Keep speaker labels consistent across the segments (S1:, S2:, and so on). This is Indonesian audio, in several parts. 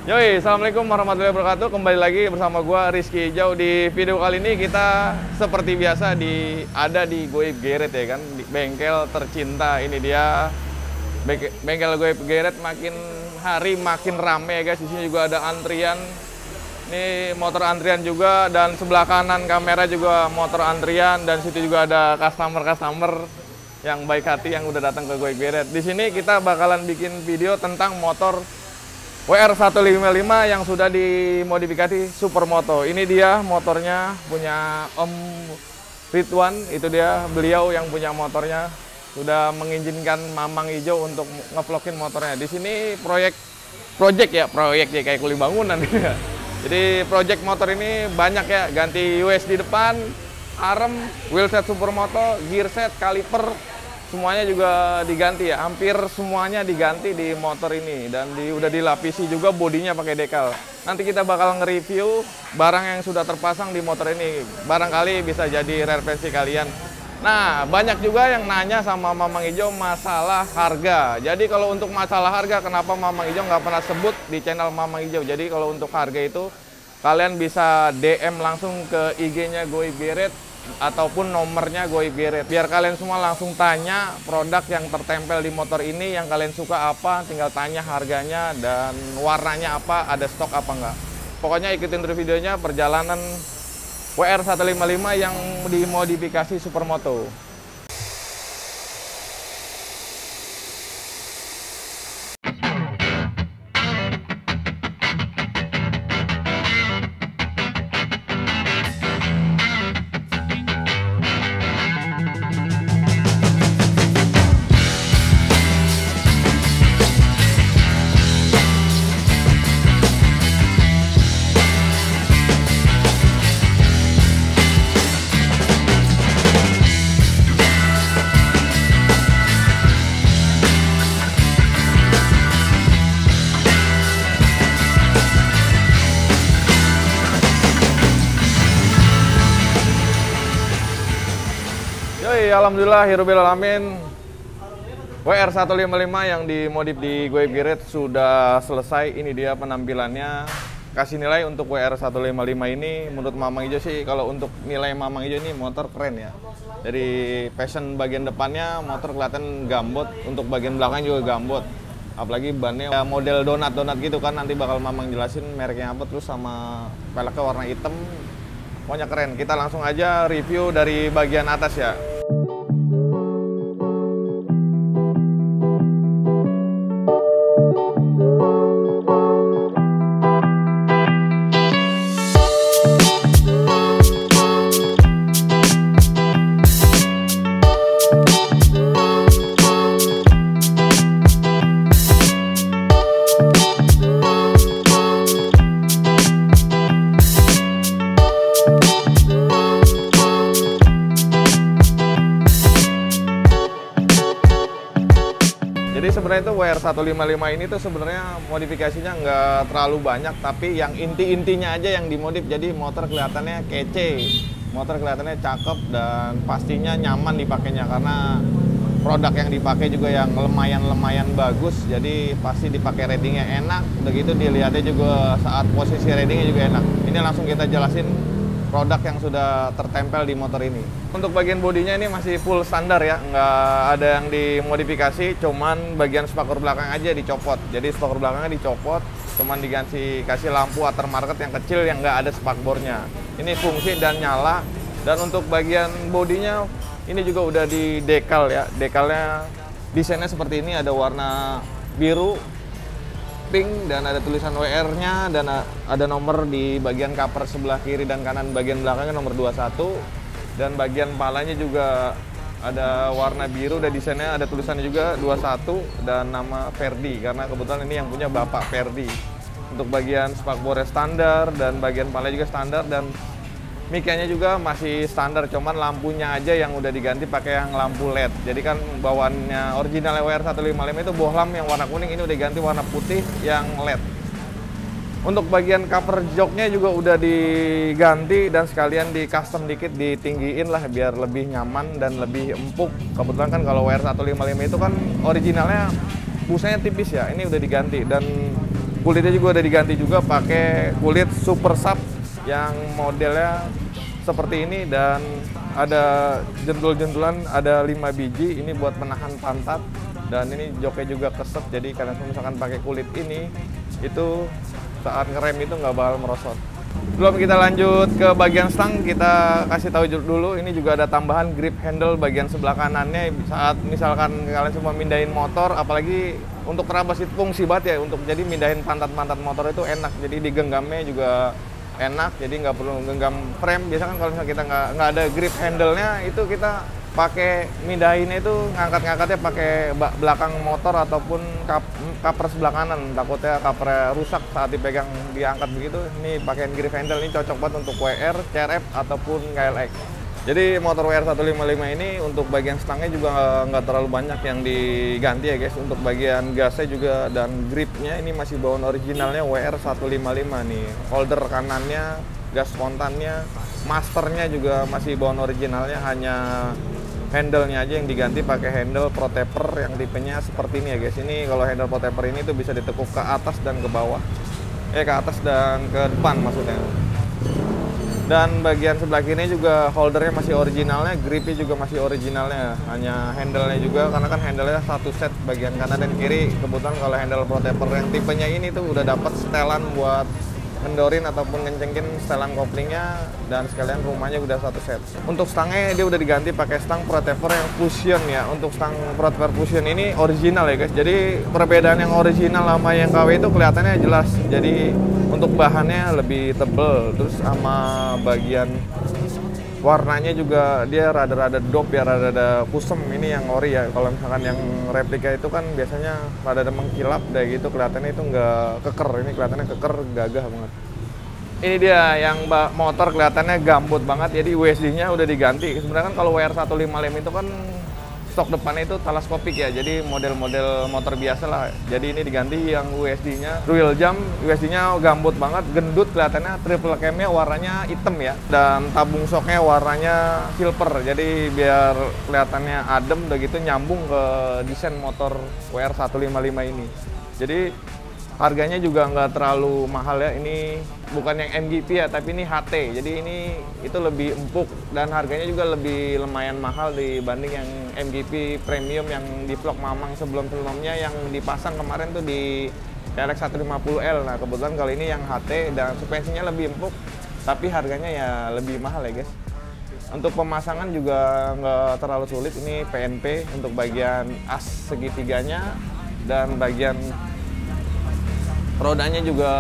S1: Yoi, Assalamualaikum warahmatullahi wabarakatuh. Kembali lagi bersama gua Rizky Hijau. Di video kali ini kita seperti biasa ada di Goib Garage ya kan, di bengkel tercinta. Ini dia bengkel Goib Garage, makin hari makin rame ya guys. Di sini juga ada antrian. Ini motor antrian juga, dan sebelah kanan kamera juga motor antrian, dan situ juga ada customer yang baik hati yang udah datang ke Goib Garage. Di sini kita bakalan bikin video tentang motor WR155 yang sudah dimodifikasi Supermoto. Ini dia motornya punya Om Ridwan, itu dia beliau yang punya motornya. Sudah mengizinkan Mamang Hijau untuk ngevlogin motornya. Di sini proyek ya kayak kuli bangunan ya. Jadi proyek motor ini banyak ya, ganti US di depan, arem, wheelset Supermoto, gearset, kaliper, semuanya juga diganti ya, hampir semuanya diganti di motor ini, dan udah dilapisi juga bodinya pakai decal. Nanti kita bakal nge-review barang yang sudah terpasang di motor ini, barangkali bisa jadi referensi kalian. Nah, banyak juga yang nanya sama Mamang Hijau masalah harga. Jadi kalau untuk masalah harga, kenapa Mamang Hijau nggak pernah sebut di channel Mamang Hijau? Jadi kalau untuk harga itu kalian bisa DM langsung ke IG-nya Goib Garage ataupun nomornya Goib Garage, biar kalian semua langsung tanya produk yang tertempel di motor ini yang kalian suka apa, tinggal tanya harganya dan warnanya apa, ada stok apa enggak. Pokoknya ikutin terus videonya perjalanan WR155 yang dimodifikasi Supermoto. Alhamdulillah, hirupil alamin, WR155 yang dimodif di Goib Garage sudah selesai. Ini dia penampilannya. Kasih nilai untuk WR155 ini, menurut Mamang Hijau sih, kalau untuk nilai Mamang Hijau ini motor keren ya. Dari fashion bagian depannya motor kelihatan gambot, untuk bagian belakang juga gambot. Apalagi bannya model donat gitu kan, nanti bakal Mamang jelasin mereknya apa, terus sama peleknya warna hitam. Pokoknya keren. Kita langsung aja review dari bagian atas ya. Jadi sebenarnya itu WR155 ini tuh sebenarnya modifikasinya nggak terlalu banyak, tapi yang inti-intinya aja yang dimodif. Jadi motor kelihatannya kece, motor kelihatannya cakep, dan pastinya nyaman dipakainya karena produk yang dipakai juga yang lumayan bagus. Jadi pasti dipakai ratingnya enak, begitu dilihatnya juga saat posisi ratingnya juga enak. Ini langsung kita jelasin produk yang sudah tertempel di motor ini. Untuk bagian bodinya ini masih full standar ya, nggak ada yang dimodifikasi, cuman bagian spakur belakang aja dicopot. Jadi spakur belakangnya dicopot, cuman kasih lampu aftermarket yang kecil yang nggak ada spakbornya. Ini fungsi dan nyala. Dan untuk bagian bodinya ini juga udah di decal ya. Decalnya desainnya seperti ini, ada warna biru, pink, dan ada tulisan WR-nya, dan ada nomor di bagian cover sebelah kiri dan kanan bagian belakangnya nomor 21, dan bagian palanya juga ada warna biru, dan desainnya ada tulisannya juga 21 dan nama Ferdi, karena kebetulan ini yang punya Bapak Ferdi. Untuk bagian spakbornya standar, dan bagian palanya juga standar, dan mic-nya juga masih standar, cuman lampunya aja yang udah diganti pakai yang lampu LED. Jadi kan bawaannya original WR155 itu bohlam yang warna kuning, ini udah diganti warna putih yang LED. Untuk bagian cover joknya juga udah diganti dan sekalian di custom dikit, ditinggiin lah biar lebih nyaman dan lebih empuk. Kebetulan kan kalau WR155 itu kan originalnya busanya tipis ya, ini udah diganti. Dan Kulitnya juga udah diganti juga pakai kulit Super Sub yang modelnya seperti ini, dan ada jendul-jendulan, ada 5 biji ini buat menahan pantat, dan ini joknya juga keset, jadi kalian misalkan pakai kulit ini itu saat ngerem itu nggak bakal merosot. Sebelum kita lanjut ke bagian stang, kita kasih tahu dulu ini juga ada tambahan grip handle bagian sebelah kanannya saat misalkan kalian semua mindahin motor, apalagi untuk terabas itu fungsi banget ya, untuk jadi mindahin pantat-pantat motor itu enak, jadi digenggamnya juga enak, jadi nggak perlu genggam frame. Biasa kan kalau misalnya kita nggak ada grip handle-nya, itu kita pakai mindahinnya itu ngangkat-ngangkatnya pakai belakang motor ataupun cover sebelah kanan, takutnya covernya rusak saat dipegang diangkat begitu. Ini pakai grip handle, ini cocok banget untuk WR, CRF ataupun KLX. Jadi motor WR 155 ini untuk bagian stangnya juga nggak terlalu banyak yang diganti ya guys. Untuk bagian gasnya juga dan gripnya ini masih bawaan originalnya WR 155 nih. Holder kanannya, gas spontannya, masternya juga masih bawaan originalnya, hanya handle-nya aja yang diganti pakai handle protector yang tipenya seperti ini ya guys. Ini kalau handle protector ini tuh bisa ditekuk ke atas dan ke bawah. Ke atas dan ke depan maksudnya. Dan bagian sebelah kiri juga holdernya masih originalnya, gripnya juga masih originalnya, hanya handle-nya juga, karena kan handle-nya satu set bagian kanan dan kiri. Kebetulan kalau handle protector yang tipenya ini tuh udah dapat setelan buat ngendorin ataupun ngencengin setelan koplingnya, dan sekalian rumahnya udah satu set. Untuk stangnya dia udah diganti pakai stang protector yang fusion ya. Untuk stang protector fusion ini original ya guys, jadi perbedaan yang original sama yang KW itu kelihatannya jelas. Jadi untuk bahannya lebih tebel, terus sama bagian warnanya juga dia rada-rada dope ya, rada-rada kusem. Ini yang ori ya. Kalau misalkan yang replika itu kan biasanya rada mengkilap deh gitu, kelihatannya itu nggak keker. Ini kelihatannya keker, gagah banget. Ini dia yang motor kelihatannya gambut banget, jadi USD-nya udah diganti. Sebenarnya kan kalau WR 155 itu kan stok depannya itu teleskopik ya, jadi model-model motor biasa lah. Jadi ini diganti yang USD-nya dual jam, USD-nya gambut banget, gendut kelihatannya, triple cam-nya warnanya hitam ya, dan tabung shocknya warnanya silver. Jadi biar kelihatannya adem, udah gitu nyambung ke desain motor WR 155 ini. Jadi harganya juga nggak terlalu mahal ya, ini bukan yang MGP ya, tapi ini HT. Jadi ini itu lebih empuk dan harganya juga lebih lumayan mahal dibanding yang MGP premium yang di vlog Mamang sebelum-sebelumnya yang dipasang kemarin tuh di KLX 150L. Nah kebetulan kali ini yang HT dan suspensinya lebih empuk, tapi harganya ya lebih mahal ya guys. Untuk pemasangan juga nggak terlalu sulit, ini PNP untuk bagian as segitiganya, dan bagian rodanya juga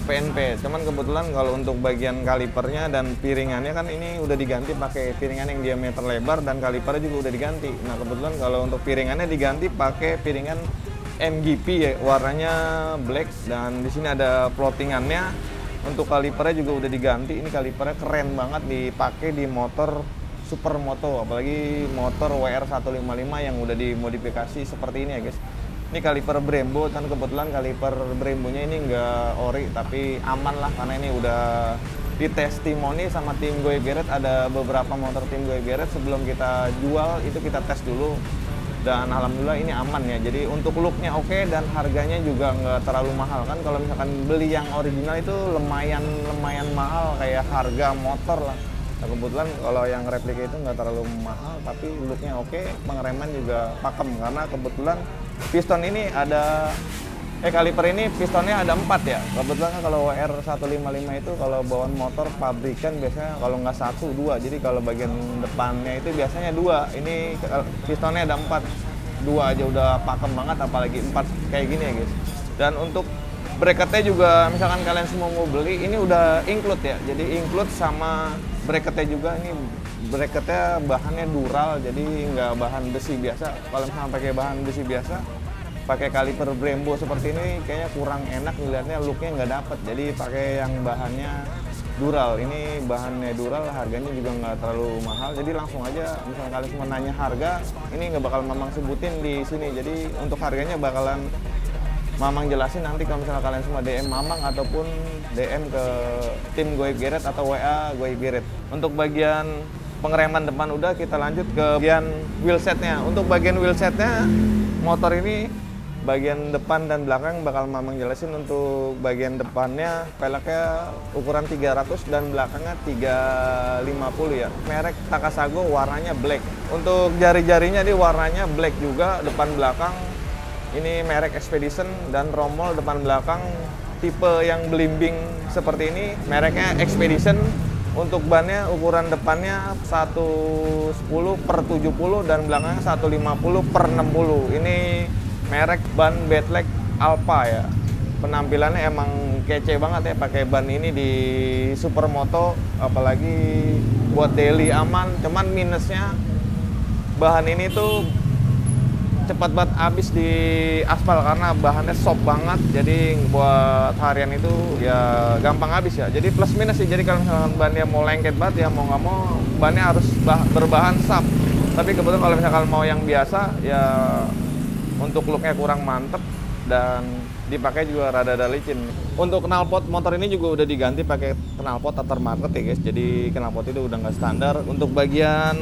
S1: PNP. Cuman kebetulan kalau untuk bagian kalipernya dan piringannya kan ini udah diganti pakai piringan yang diameter lebar, dan kalipernya juga udah diganti. Nah kebetulan kalau untuk piringannya diganti pakai piringan MGP ya, warnanya black, dan di sini ada floatingannya. Untuk kalipernya juga udah diganti. Ini kalipernya keren banget dipakai di motor supermoto, apalagi motor WR 155 yang udah dimodifikasi seperti ini ya guys. Ini kaliper Brembo, kan kebetulan kaliper Brembonya ini nggak ori, tapi aman lah karena ini udah ditestimoni sama tim Goib Garage. Ada beberapa motor tim Goib Garage sebelum kita jual itu kita tes dulu, dan alhamdulillah ini aman ya. Jadi untuk looknya oke, dan harganya juga nggak terlalu mahal. Kan kalau misalkan beli yang original itu lumayan mahal, kayak harga motor lah. Nah, kebetulan kalau yang replika itu nggak terlalu mahal, tapi looknya oke, pengereman juga pakem, karena kebetulan piston ini ada, kaliper ini pistonnya ada 4 ya. Kebetulan kan kalau WR 155 itu kalau bawaan motor pabrikan biasanya kalau nggak 1, 2. Jadi kalau bagian depannya itu biasanya 2. Ini pistonnya ada 4. 2 aja udah pakem banget, apalagi 4 kayak gini ya guys. Dan untuk bracketnya juga misalkan kalian semua mau beli, ini udah include ya. Jadi include sama bracketnya juga. Ini bracketnya bahannya dural, jadi nggak bahan besi biasa. Kalau misalnya pakai bahan besi biasa, pakai kaliper Brembo seperti ini kayaknya kurang enak dilihatnya, looknya nggak dapet. Jadi pakai yang bahannya dural. Ini bahannya dural, harganya juga nggak terlalu mahal. Jadi langsung aja misalnya kalian semua nanya harga, ini nggak bakal Mamang sebutin di sini. Jadi untuk harganya bakalan Mamang jelasin nanti kalau misalnya kalian semua DM Mamang ataupun DM ke tim Goib Garage atau WA Goib Garage. Untuk bagian pengereman depan udah, kita lanjut ke bagian wheelsetnya. Untuk bagian wheelsetnya, motor ini bagian depan dan belakang bakal Mamang jelasin. Untuk bagian depannya peleknya ukuran 300 dan belakangnya 350 ya. Merek Takasago, warnanya black. Untuk jari-jarinya di warnanya black juga depan belakang. Ini merek Expedition dan rommel depan belakang tipe yang belimbing seperti ini mereknya Expedition. Untuk bannya ukuran depannya 110/70 dan belakangnya 150/60. Ini merek ban Bedleg Alpha ya. Penampilannya emang kece banget ya pakai ban ini di supermoto, apalagi buat daily aman. Cuman minusnya bahan ini tuh cepat banget habis di aspal karena bahannya soft banget, jadi buat harian itu ya gampang habis ya. Jadi plus minus sih. Jadi kalau misalkan bannya mau lengket banget ya mau nggak mau bannya harus berbahan sap. Tapi kebetulan kalau misalkan mau yang biasa ya untuk looknya kurang mantep dan dipakai juga rada-rada licin. Untuk knalpot motor ini juga udah diganti pakai knalpot aftermarket ya guys. Jadi knalpot itu udah nggak standar. Untuk bagian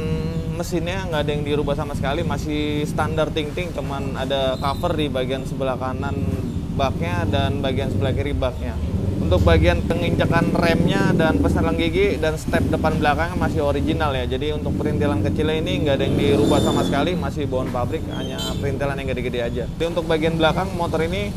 S1: mesinnya nggak ada yang dirubah sama sekali, masih standar ting-ting, cuman ada cover di bagian sebelah kanan baknya dan bagian sebelah kiri baknya. Untuk bagian penginjakan remnya dan peselang gigi dan step depan belakangnya masih original ya. Jadi untuk perintilan kecilnya ini nggak ada yang dirubah sama sekali, masih bawaan pabrik, hanya perintilan yang gede-gede aja. Jadi untuk bagian belakang motor ini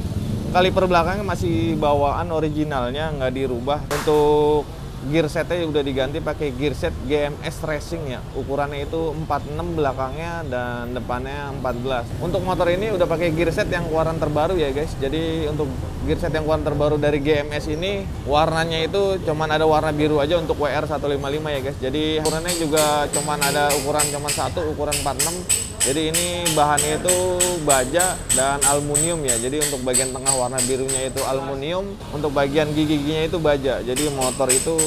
S1: kaliper belakangnya masih bawaan originalnya, nggak dirubah. Untuk gear setnya udah diganti pakai gear set GMS Racing ya. Ukurannya itu 46 belakangnya dan depannya 14. Untuk motor ini udah pakai gear set yang keluaran terbaru ya guys. Jadi untuk gear set yang keluaran terbaru dari GMS ini warnanya itu cuman ada warna biru aja untuk WR155 ya guys. Jadi ukurannya juga cuman ada ukuran cuman satu, ukuran 46. Jadi ini bahannya itu baja dan aluminium ya. Jadi untuk bagian tengah warna birunya itu aluminium, untuk bagian gigi-giginya itu baja. Jadi motor itu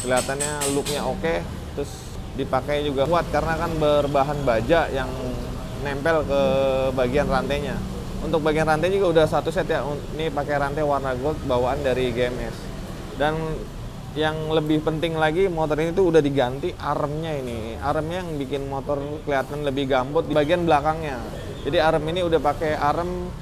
S1: kelihatannya looknya oke, terus dipakai juga kuat karena kan berbahan baja yang nempel ke bagian rantainya. Untuk bagian rantai juga udah satu set ya. Ini pakai rantai warna gold bawaan dari GMS. Dan yang lebih penting lagi, motor ini tuh udah diganti armnya ini. Armnya yang bikin motor kelihatan lebih gambut di bagian belakangnya. Jadi arm ini udah pakai arm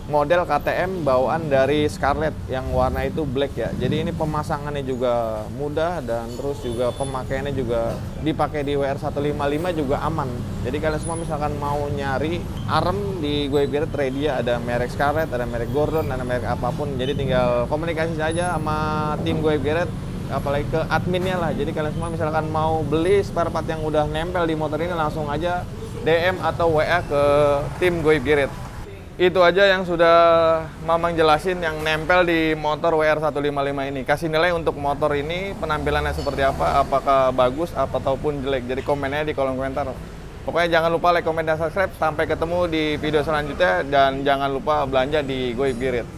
S1: model KTM bawaan dari Scarlett yang warna itu black ya. Jadi ini pemasangannya juga mudah dan terus juga pemakaiannya juga dipakai di WR155 juga aman. Jadi kalian semua misalkan mau nyari arm di Goib Garrett ready ya, ada merek Scarlett, ada merek Gordon, ada merek apapun. Jadi tinggal komunikasi saja sama tim Goib Garrett, apalagi ke adminnya lah. Jadi kalian semua misalkan mau beli spare part yang udah nempel di motor ini langsung aja DM atau WA ke tim Goib Garrett. Itu aja yang sudah Mamang jelasin yang nempel di motor WR155 ini. Kasih nilai untuk motor ini, penampilannya seperti apa, apakah bagus ataupun jelek. Jadi komennya di kolom komentar. Pokoknya jangan lupa like, komen, dan subscribe. Sampai ketemu di video selanjutnya dan jangan lupa belanja di Goib Garrett.